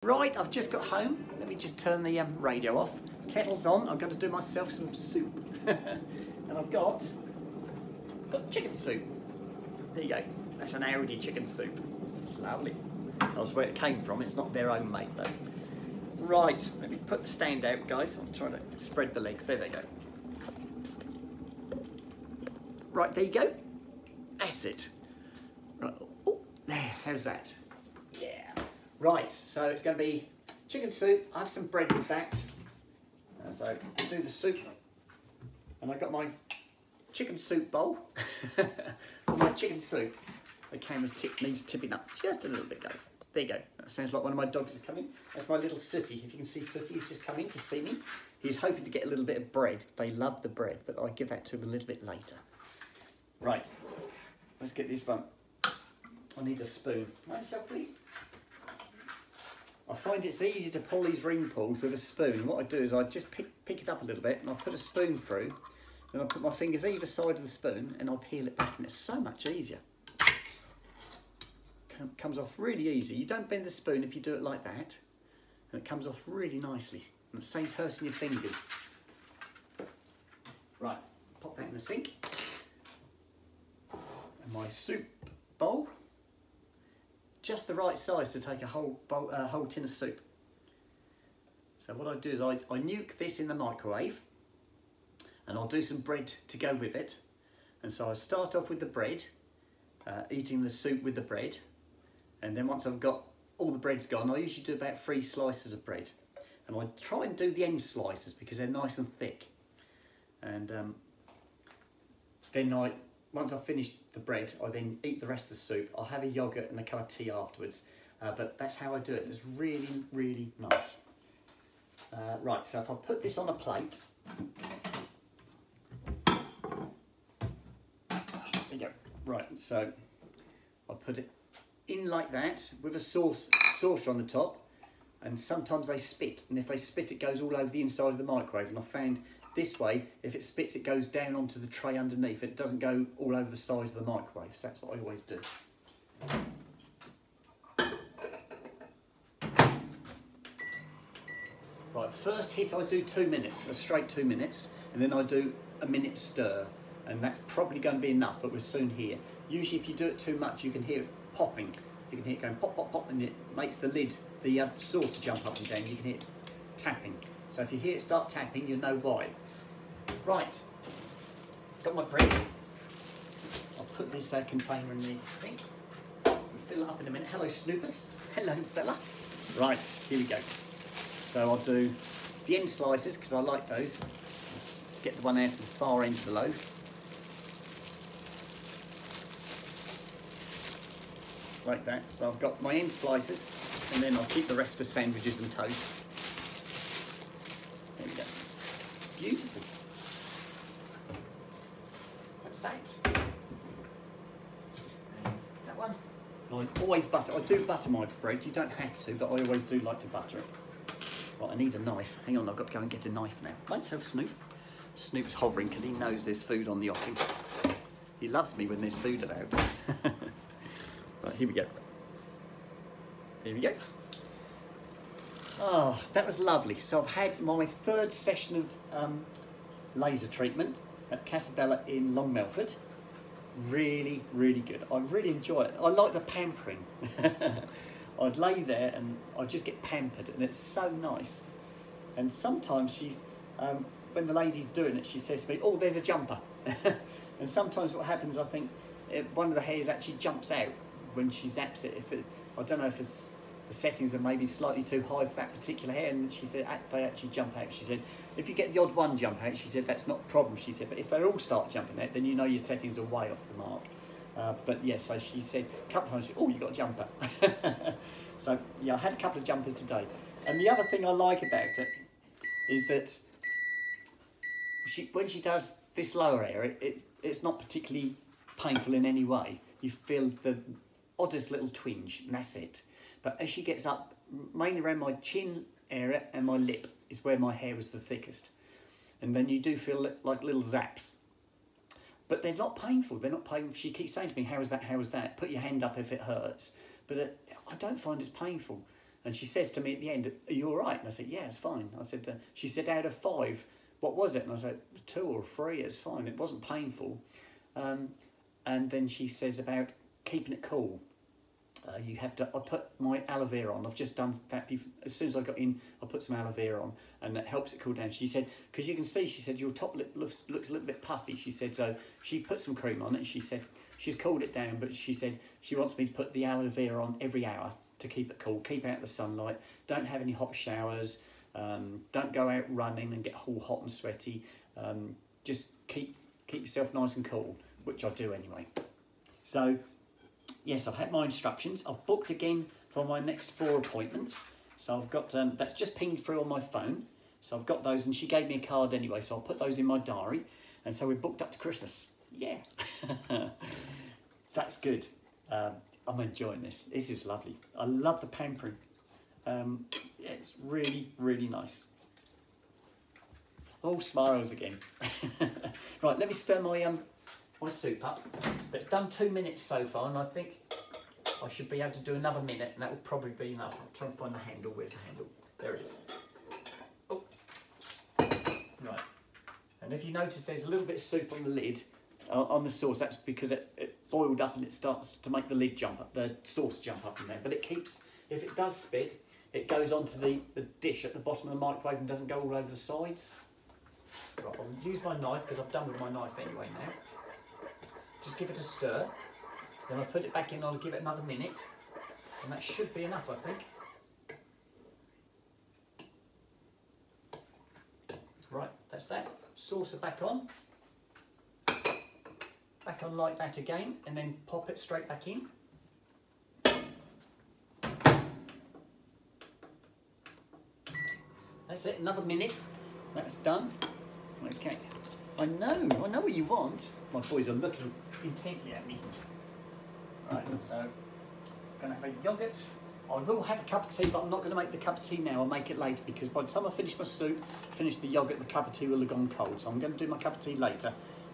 Right, I've just got home. Let me just turn the radio off. Kettle's on. I'm going to do myself some soup. And I've got chicken soup. There you go. That's an Audi chicken soup. It's lovely. That's where it came from. It's not their own mate though. Right, let me put the stand out, guys. I'm trying to spread the legs. There they go. Right, there you go. That's it. Right. Oh, there. How's that? Yeah. Right, so it's going to be chicken soup. I have some bread with that. So I'll do the soup. And I've got my chicken soup bowl. My chicken soup. The camera's needs tipping up just a little bit, guys. There you go. That sounds like one of my dogs is coming. That's my little Sooty. If you can see Sooty, he's just come in to see me. He's hoping to get a little bit of bread. They love the bread, but I'll give that to him a little bit later. Right, let's get this one. I need a spoon. Myself, please. I find it's easy to pull these ring pulls with a spoon. And what I do is I just pick it up a little bit and I put a spoon through. Then I put my fingers either side of the spoon and I peel it back, and it's so much easier. Comes off really easy. You don't bend the spoon if you do it like that, and it comes off really nicely, and it saves hurting your fingers. Right, pop that in the sink. And my soup bowl, just the right size to take a whole tin of soup. So what I do is I nuke this in the microwave, and I'll do some bread to go with it. And so I start off with the bread, eating the soup with the bread. And then once I've got all the bread's gone, I usually do about 3 slices of bread. And I try and do the end slices because they're nice and thick. And then once I've finished the bread, I then eat the rest of the soup. I'll have a yoghurt and a cup of tea afterwards. But that's how I do it. It's really, really nice. Right, so if I put this on a plate. There you go. Right, so I put it in like that with a saucer on the top, and sometimes they spit, and if they spit it goes all over the inside of the microwave, and I found this way if it spits it goes down onto the tray underneath. It doesn't go all over the side of the microwave, so that's what I always do. Right, first hit I do 2 minutes, a straight 2 minutes, and then I do a minute stir, and that's probably going to be enough, but we'll soon hear. Usually if you do it too much you can hear it popping. You can hear it going pop, pop, pop, and it makes the lid, the saucer jump up and down. You can hear it tapping. So if you hear it start tapping, you'll know why. Right, got my bread. I'll put this container in the sink. We'll fill it up in a minute. Hello, Snoopers. Hello, fella. Right, here we go. So I'll do the end slices because I like those. Let's get the one out of the far end of the loaf. Like that. So I've got my end slices, and then I'll keep the rest for sandwiches and toast. There we go. Beautiful. That's that. And that one. And I always butter. I do butter my bread. You don't have to, but I always do like to butter it. Right, I need a knife. Hang on, I've got to go and get a knife now. Make yourself Snoop. Snoop's hovering because he knows there's food on the offing. He loves me when there's food about. Right, here we go. There we go. Oh, that was lovely. So I've had my 3rd session of laser treatment at Casabella in Long Melford. Really, really good. I really enjoy it. I like the pampering. I'd lay there and I'd just get pampered, and it's so nice. And sometimes she's, when the lady's doing it, she says to me, "Oh, there's a jumper." And sometimes what happens, I think, one of the hairs actually jumps out when she zaps it. I don't know if it's the settings are maybe slightly too high for that particular hair, and she said they actually jump out. She said if you get the odd one jump out, she said that's not a problem. She said, but if they all start jumping out, then you know your settings are way off the mark. But yeah, so she said a couple of times, "Oh, you got a jumper." So yeah, I had a couple of jumpers today. And the other thing I like about it is that when she does this lower area, it's not particularly painful in any way. You feel the oddest little twinge, and that's it. But as she gets up, mainly around my chin area and my lip is where my hair was the thickest. And then you do feel like little zaps. But they're not painful. They're not painful. She keeps saying to me, "How is that? How is that? Put your hand up if it hurts." But I don't find it's painful. And she says to me at the end, "Are you all right?" And I said, "Yeah, it's fine." I said, she said, "Out of 5, what was it?" And I said, 2 or 3, it's fine. It wasn't painful. And then she says about keeping it cool. You have to, I put my aloe vera on. I've just done that. As soon as I got in, I put some aloe vera on, and that helps it cool down. She said, because you can see, she said, your top lip looks a little bit puffy. She said, so she put some cream on it, and she said, she's cooled it down, but she said she wants me to put the aloe vera on every hour to keep it cool, keep out the sunlight, don't have any hot showers, don't go out running and get all hot and sweaty. Just keep yourself nice and cool, which I do anyway. So, yes, I've had my instructions. I've booked again for my next 4 appointments. So I've got, that's just pinged through on my phone. So I've got those, and she gave me a card anyway, so I'll put those in my diary. And so we're booked up to Christmas. Yeah. That's good. I'm enjoying this. This is lovely. I love the pampering. Yeah, it's really, really nice. All smiles again. Right, let me stir my my soup up. It's done 2 minutes so far, and I think I should be able to do another minute, and that will probably be enough. I'm trying to find the handle. Where's the handle? There it is. Oh. Right. And if you notice, there's a little bit of soup on the lid, on the sauce. That's because it boiled up and it starts to make the lid jump up, the sauce jump up in there. But it keeps, if it does spit, it goes onto the dish at the bottom of the microwave and doesn't go all over the sides. Right, I'll use my knife because I've done with my knife anyway now. Just give it a stir, then I'll put it back in, I'll give it another minute, and that should be enough, I think. Right, that's that. Saucer back on like that again, and then pop it straight back in. That's it, another minute, that's done. Okay. I know what you want. My boys are looking intently at me. Right, so I'm going to have a yoghurt. I will have a cup of tea, but I'm not going to make the cup of tea now. I'll make it later, because by the time I finish my soup, finish the yoghurt, the cup of tea will have gone cold. So I'm going to do my cup of tea later.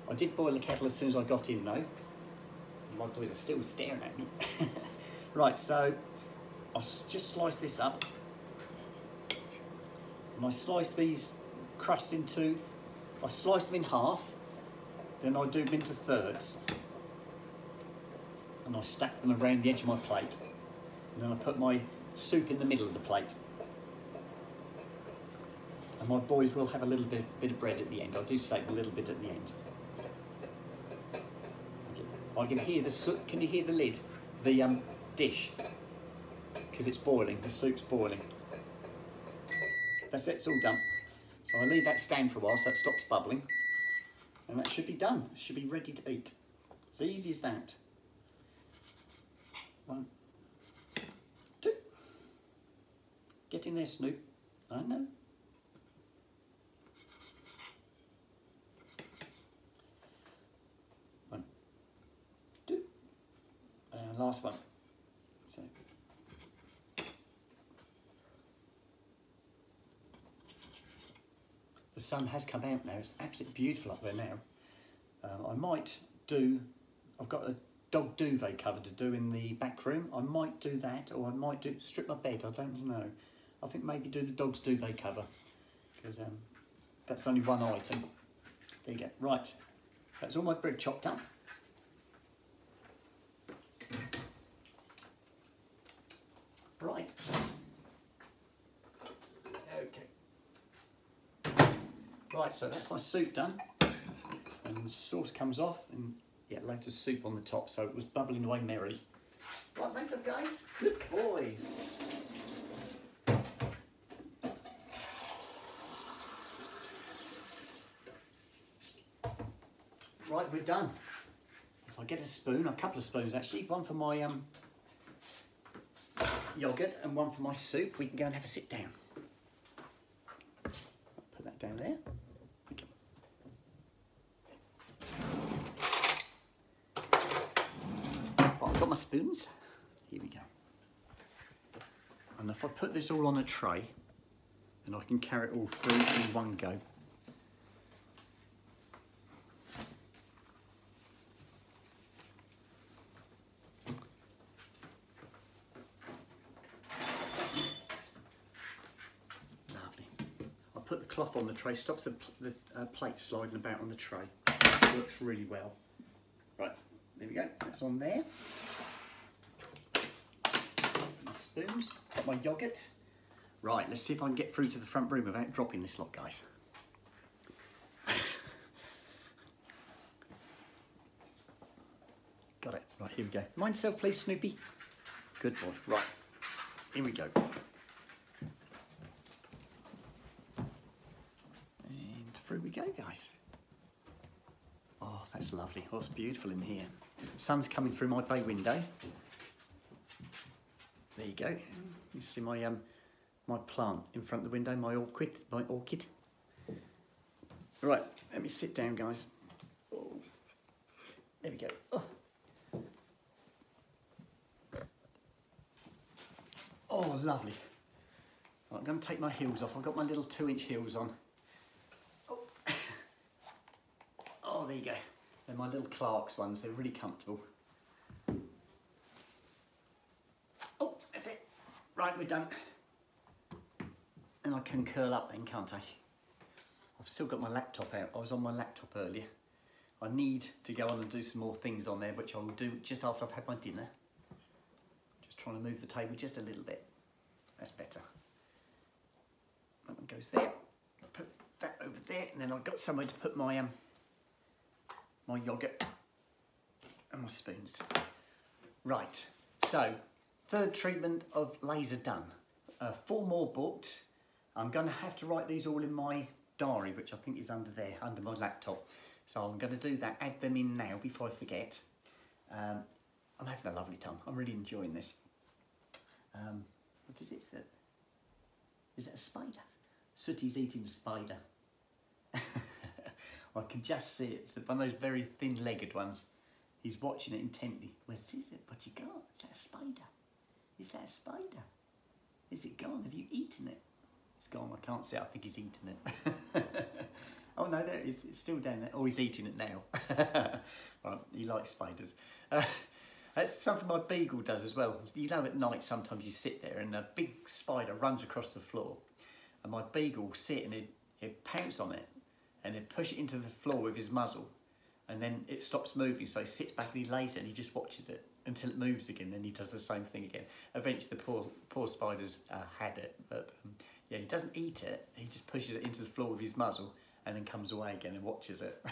I did boil the kettle as soon as I got in, though. My boys are still staring at me. Right, so I'll just slice this up. And I slice these crusts into, I slice them in half, then I do them into thirds. And I stack them around the edge of my plate. And then I put my soup in the middle of the plate. And my boys will have a little bit of bread at the end. I do save a little bit at the end. I can hear the soup. Can you hear the lid? The dish. Because it's boiling. The soup's boiling. That's it. It's all done. So I leave that stand for a while so it stops bubbling. And that should be done. It should be ready to eat. It's easy as that. 1, 2. Get in there, Snoop. I know. Last one. So. The sun has come out now. It's absolutely beautiful up there now. I might do, I've got a dog duvet cover to do in the back room. I might do that, or I might strip my bed. I don't know. I think maybe do the dog's duvet cover, because that's only one item. There you go. Right, that's all my bread chopped up. Right. Okay. Right, so that's my soup done. And the sauce comes off, and yeah, loads of soup on the top, so it was bubbling away merrily. Right, thanks up, guys. Good boys. Right, we're done. If I get a spoon, a couple of spoons actually, one for my yoghurt and one for my soup, we can go and have a sit down. Put that down there. Okay. Right, I've got my spoons. Here we go. And if I put this all on a tray, then I can carry it all through in one go. cloth on the tray stops the plate sliding about on the tray. Works really well. Right, there we go. That's on there. My spoons, got my yoghurt. Right, let's see if I can get through to the front room without dropping this lot, guys. Got it. Right, here we go. Mind yourself, please, Snoopy. Good boy. Right, here we go. And through we go, guys. Oh, that's lovely. Oh, it's beautiful in here. Sun's coming through my bay window. There you go. You see my my plant in front of the window, my orchid. Right, let me sit down, guys. Oh, there we go. Oh. Oh, lovely. Right, I'm going to take my heels off. I've got my little 2-inch heels on. Oh. Oh, there you go. They're my little Clarks ones. They're really comfortable. Oh, that's it. Right, we're done. And I can curl up then, can't I? I've still got my laptop out. I was on my laptop earlier. I need to go on and do some more things on there, which I'll do just after I've had my dinner. Just trying to move the table just a little bit. That's better. That one goes there. Put that over there, and then I've got somewhere to put my my yoghurt and my spoons. Right, so 3rd treatment of laser done. 4 more booked. I'm going to have to write these all in my diary, which I think is under there, under my laptop. So I'm going to do that, add them in now before I forget. I'm having a lovely time. I'm really enjoying this. What is it, Soot? Is it a spider? Sooty's eating a spider. I can just see it. It's one of those very thin-legged ones. He's watching it intently. Where is it? What you got? Is that a spider? Is that a spider? Is it gone? Have you eaten it? It's gone. I can't see it. I think he's eaten it. Oh no, there it is. It's still down there. Oh, he's eating it now. Right, he likes spiders. That's something my beagle does as well. You know, at night sometimes you sit there and a big spider runs across the floor, and my beagle will sit and he'd pounce on it and he'd push it into the floor with his muzzle, and then it stops moving, so he sits back and he lays it and he just watches it until it moves again, then he does the same thing again. Eventually the poor spider's had it, but yeah, he doesn't eat it, he just pushes it into the floor with his muzzle and then comes away again and watches it.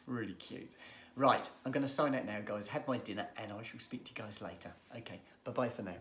Really cute. Right, I'm going to sign out now, guys. Have my dinner and I shall speak to you guys later. Okay, bye-bye for now.